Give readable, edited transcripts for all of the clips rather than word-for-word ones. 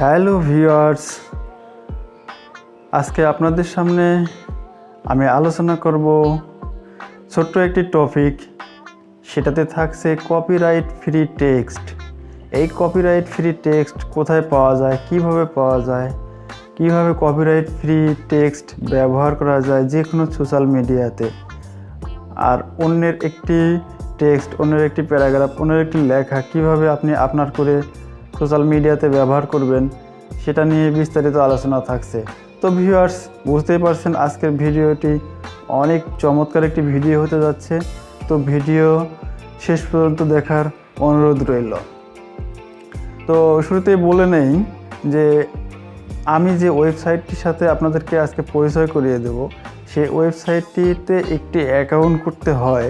Hello viewers, আজকে আপনাদের সামনে আমি আলোচনা করব ছোট্ট একটি টপিক। সেটাতে থাকছে কপিরাইট ফ্রি টেক্সট। এই কপিরাইট ফ্রি টেক্সট কোথায় পাওয়া যায়, কিভাবে পাওয়া যায়, কিভাবে কপিরাইট ফ্রি টেক্সট ব্যবহার করা যায় যে কোনো সোশ্যাল মিডিয়াতে। আর অন্যের একটি টেক্সট, অন্যের একটি প্যারাগ্রাফ, অন্যের একটি লেখা কিভাবে আপনি আপনার করে সোশ্যাল মিডিয়াতে ব্যবহার করবেন সেটা নিয়ে বিস্তারিত আলোচনা থাকছে। তো ভিউয়ার্স, বুঝতেই পারছেন আজকের ভিডিওটি অনেক চমৎকার একটি ভিডিও হতে যাচ্ছে। তো ভিডিও শেষ পর্যন্ত দেখার অনুরোধ রইল। তো শুরুতেই বলে নেই যে আমি যে ওয়েবসাইটটির সাথে আপনাদেরকে আজকে পরিচয় করিয়ে দেব, সেই ওয়েবসাইটটিতে একটি অ্যাকাউন্ট করতে হয়।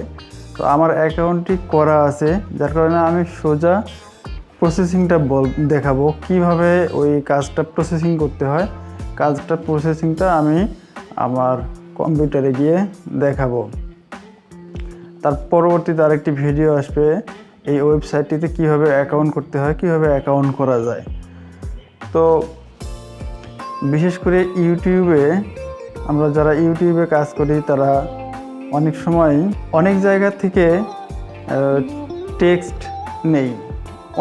তো আমার অ্যাকাউন্টটি করা আছে, যার কারণে আমি সোজা প্রসেসিংটা দেখাবো কিভাবে ওই কাজটা প্রসেসিং করতে হয়। প্রসেসিংটা আমি আমার কম্পিউটারে গিয়ে দেখাবো। তার পরবর্তীতে আরেকটি ভিডিও আসবে এই ওয়েবসাইটটিতে কিভাবে অ্যাকাউন্ট করতে হয়, কিভাবে অ্যাকাউন্ট করা যায়। তো বিশেষ করে ইউটিউবে, আমরা যারা ইউটিউবে কাজ করি তারা অনেক সময় অনেক জায়গা থেকে টেক্সট নেই।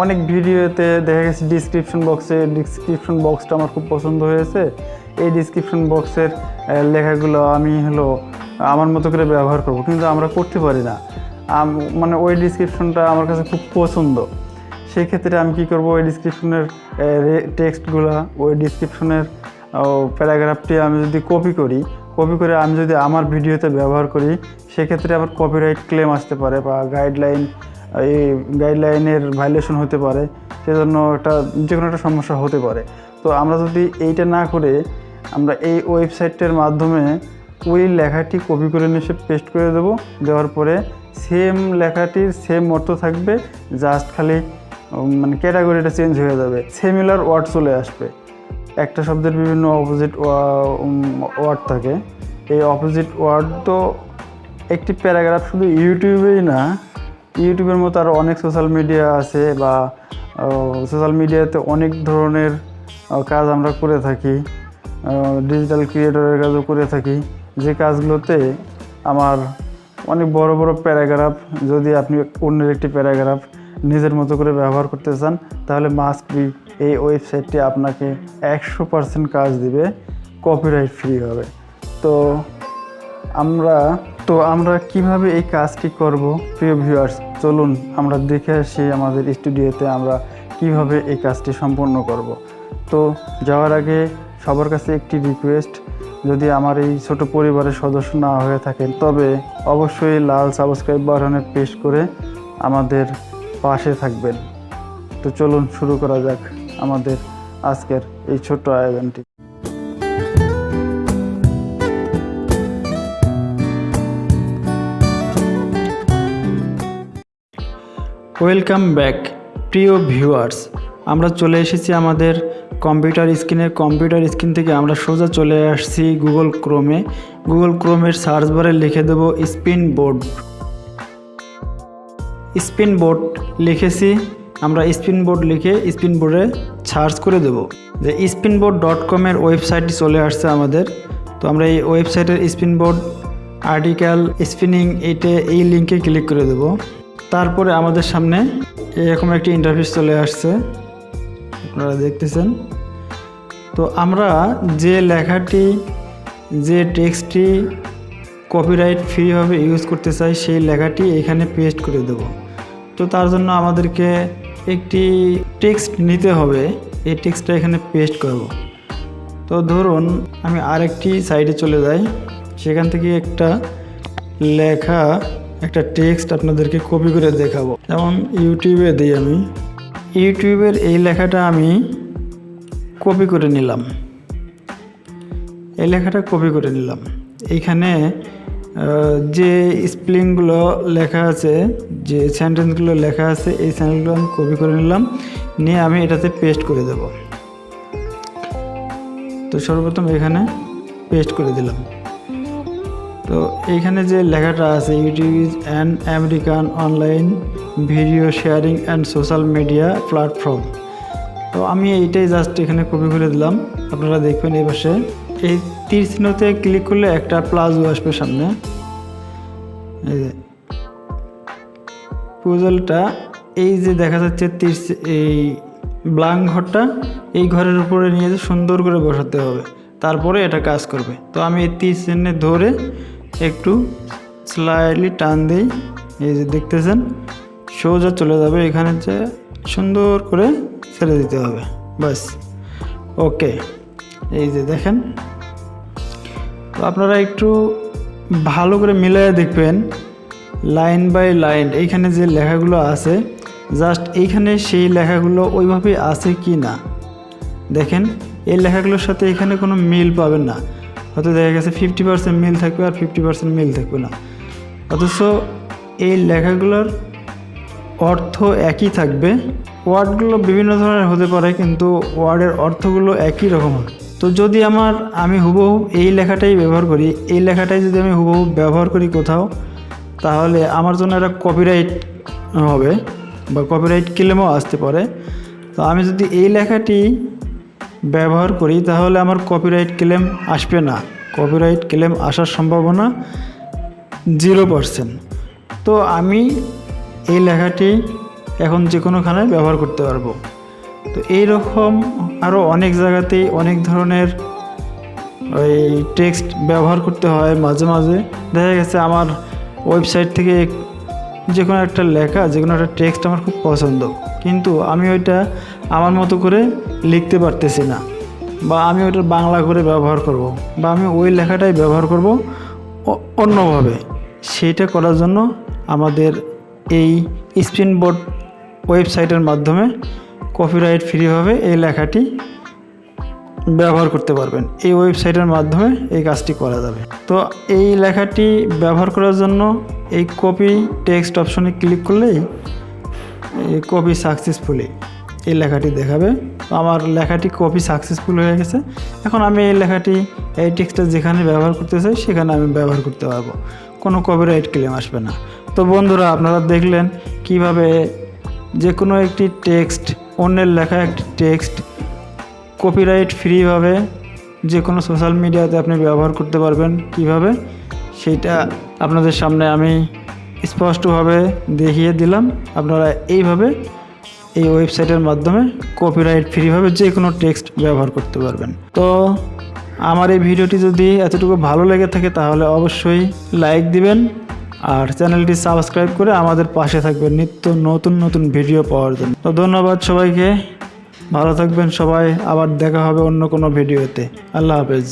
অনেক ভিডিওতে দেখা গেছে ডিসক্রিপশন বক্সটা আমার খুব পছন্দ হয়েছে। এই ডিসক্রিপশন বক্সের লেখাগুলো আমি আমার মতো করে ব্যবহার করব, কিন্তু আমরা করতে পারি না। মানে ওই ডিসক্রিপশনটা আমার কাছে খুব পছন্দ। সেই ক্ষেত্রে আমি কি করব, ওই ডিসক্রিপশনের টেক্সটগুলো, ওই ডিসক্রিপশনের প্যারাগ্রাফটি আমি যদি কপি করে আমি যদি আমার ভিডিওতে ব্যবহার করি, সেক্ষেত্রে আবার কপিরাইট ক্লেম আসতে পারে বা গাইডলাইনের ভায়োলেশন হতে পারে। সেজন্য যে কোনো একটা সমস্যা হতে পারে। তো আমরা যদি এইটা না করে আমরা এই ওয়েবসাইটের মাধ্যমে ওই লেখাটি কপি করে নিয়ে পেস্ট করে দেওয়ার পরে সেম লেখাটির সেম অর্থ থাকবে, জাস্ট খালি মানে ক্যাটাগরিটা চেঞ্জ হয়ে যাবে, সিমিলার ওয়ার্ড চলে আসবে। একটা শব্দের বিভিন্ন অপোজিট ওয়ার্ড থাকে। এই অপোজিট ওয়ার্ড তো একটি প্যারাগ্রাফ শুধু ইউটিউবেই না, ইউটিউবের মতো আরও অনেক সোশ্যাল মিডিয়া আছে, বা সোশ্যাল মিডিয়াতে অনেক ধরনের কাজ আমরা করে থাকি, ডিজিটাল ক্রিয়েটরের কাজও করে থাকি। যে কাজগুলোতে আমার অনেক বড় বড় প্যারাগ্রাফ, যদি আপনি অন্যের একটি প্যারাগ্রাফ নিজের মতো করে ব্যবহার করতে চান, তাহলে মাস্ট বি এই ওয়েবসাইটটি আপনাকে 100% কাজ দিবে, কপিরাইট ফ্রি হবে। তো আমরা কিভাবে এই কাজটি করব, প্রিয় ভিউয়ার্স, চলুন আমরা দেখে আসি আমাদের স্টুডিওতে আমরা কিভাবে এই কাজটি সম্পন্ন করব। তো যাওয়ার আগে সবার কাছে একটি রিকোয়েস্ট, যদি আমার এই ছোট পরিবারের সদস্য না হয়ে থাকেন, তবে অবশ্যই লাল সাবস্ক্রাইব বাটনে প্রেস করে আমাদের পাশে থাকবেন। তো চলুন শুরু করা যাক আমাদের আজকের এই ছোট্ট আয়োজনটি। ওয়েলকাম ব্যাক প্রিয় ভিউয়ার্স, আমরা চলে এসেছি আমাদের কম্পিউটার স্ক্রিন থেকে আমরা সোজা চলে আসছি গুগল ক্রোমের সার্চ বারে লিখে দেব স্পিনবোট লিখেছি। আমরা স্পিনবোট লিখে স্পিনবোর্ডে সার্চ করে দেব যে spinbot.com এর ওয়েবসাইটটি চলে আসছে আমাদের। তো আমরা এই ওয়েবসাইটের স্পিনবোট আর্টিকেল স্পিনিং এই লিঙ্কে ক্লিক করে দেব। তারপরে আমাদের সামনে এরকম একটি ইন্টারফেস চলে আসছে, আপনারা দেখতেছেন। তো আমরা যে টেক্সটটি কপিরাইট ফ্রিভাবে ইউজ করতে চাই, সেই লেখাটি এখানে পেস্ট করে দেব। তো তার জন্য আমাদেরকে একটি টেক্সট নিতে হবে, এই টেক্সটটা এখানে পেস্ট করব। তো ধরুন আমি আরেকটি সাইডে চলে যাই, সেখান থেকে একটা টেক্সট আপনাদেরকে কপি করে দেখাবো। যেমন ইউটিউবে দিই, আমি ইউটিউবের এই লেখাটা আমি কপি করে নিলাম। এইখানে যে স্পেলিংগুলো লেখা আছে, যে সেন্টেন্সগুলো লেখা আছে, এই সেন্টেন্সগুলো আমি কপি করে নিয়ে আমি এটাতে পেস্ট করে দেব। তো সর্বপ্রথম এখানে পেস্ট করে দিলাম। তো এইখানে যে লেখাটা আছে, YouTube is an American online video sharing and social media platform, তো আমি এইটাই জাস্ট এখানে কপি করে দিলাম। আপনারা দেখবেন এই পাশে এই তীর চিহ্নতে ক্লিক করলে একটা প্লাজও আসবে সামনে। এই যে পুজলটা এই যে দেখা যাচ্ছে এই ব্ল্যাঙ্ক ঘরটা এই ঘরের উপরে নিয়ে যে সুন্দর করে বসাতে হবে, তারপরে এটা কাজ করবে। তো আমি এই তীর চিহ্নে ধরে একটু স্লাইডলি টান দিই, এই যে দেখতেছেন সোজা চলে যাবে। এখানে যে সুন্দর করে ছেড়ে দিতে হবে, বাস ওকে। এই যে দেখেন, তো আপনারা একটু ভালো করে মিলিয়ে দেখবেন লাইন বাই লাইন এইখানে যে লেখাগুলো আছে, জাস্ট এইখানে সেই লেখাগুলো ওইভাবে আছে কি না দেখেন। এই লেখাগুলোর সাথে এখানে কোনো মিল পাবেন না, হয়তো দেখা গেছে 50% মিল থাকবে আর 50% মিল থাকবে না, অথচ এই লেখাগুলোর অর্থ একই থাকবে। ওয়ার্ডগুলো বিভিন্ন ধরনের হতে পারে, কিন্তু ওয়ার্ডের অর্থগুলো একই রকম হবে। তো যদি আমি হুবহু এই লেখাটাই ব্যবহার করি, এই লেখাটাই যদি আমি হুবহু ব্যবহার করি কোথাও, তাহলে আমার জন্য একটা কপিরাইট হবে বা কপিরাইট ক্লেমও আসতে পারে। তো আমি যদি এই লেখাটি ব্যবহার করি তাহলে আমার কপিরাইট ক্লেম আসবে না, কপিরাইট ক্লেম আসার সম্ভাবনা 0%। তো আমি এই লেখাটি এখন যে কোনোখানে ব্যবহার করতে পারবো। তো এই রকম আরও অনেক জায়গাতেই অনেক ধরনের ওই টেক্সট ব্যবহার করতে হয়। মাঝে মাঝে দেখা গেছে আমার ওয়েবসাইট থেকে যে কোনো একটা লেখা, যে কোনো একটা টেক্সট আমার খুব পছন্দ, কিন্তু আমি ওইটা আমার মতো করে লিখতে পারতেছি না, বা আমি ওইটা বাংলা করে ব্যবহার করব, বা আমি ওই লেখাটাই ব্যবহার করব অন্যভাবে। সেইটা করার জন্য আমাদের এই স্পিনবোট ওয়েবসাইটের মাধ্যমে কপিরাইট ফ্রিভাবে এই লেখাটি ব্যবহার করতে পারবেন। এই ওয়েবসাইটের মাধ্যমে এই কাজটি করা যাবে। তো এই লেখাটি ব্যবহার করার জন্য এই কপি টেক্সট অপশনে ক্লিক করলেই এই কপি সাকসেসফুলি এই লেখাটি দেখাবে। তো আমার লেখাটি কপি সাকসেসফুল হয়ে গেছে। এখন আমি এই লেখাটি এই টেক্সটটা যেখানে ব্যবহার করতে চাই সেখানে আমি ব্যবহার করতে পারবো, কোনো কপিরাইট ক্লেম আসবে না। তো বন্ধুরা, আপনারা দেখলেন কিভাবে যে কোনো একটি টেক্সট, অন্যের লেখা একটি টেক্সট কপিরাইট ফ্রিভাবে যে কোনো সোশ্যাল মিডিয়াতে আপনি ব্যবহার করতে পারবেন কিভাবে, সেইটা আপনাদের সামনে আমি স্পষ্টভাবে দেখিয়ে দিলাম। আপনারা এইভাবে এই ওয়েবসাইটের মাধ্যমে কপিরাইট ফ্রিভাবে যে কোনো টেক্সট ব্যবহার করতে পারবেন। তো আমার এই ভিডিওটি যদি এতটুকু ভালো লেগে থাকে তাহলে অবশ্যই লাইক দিবেন আর চ্যানেলটি সাবস্ক্রাইব করে আমাদের পাশে থাকবেন নিত্য নতুন নতুন ভিডিও পাওয়ার জন্য। তো ধন্যবাদ সবাইকে, ভালো থাকবেন সবাই, আবার দেখা হবে অন্য কোনো ভিডিওতে। আল্লাহ হাফেজ।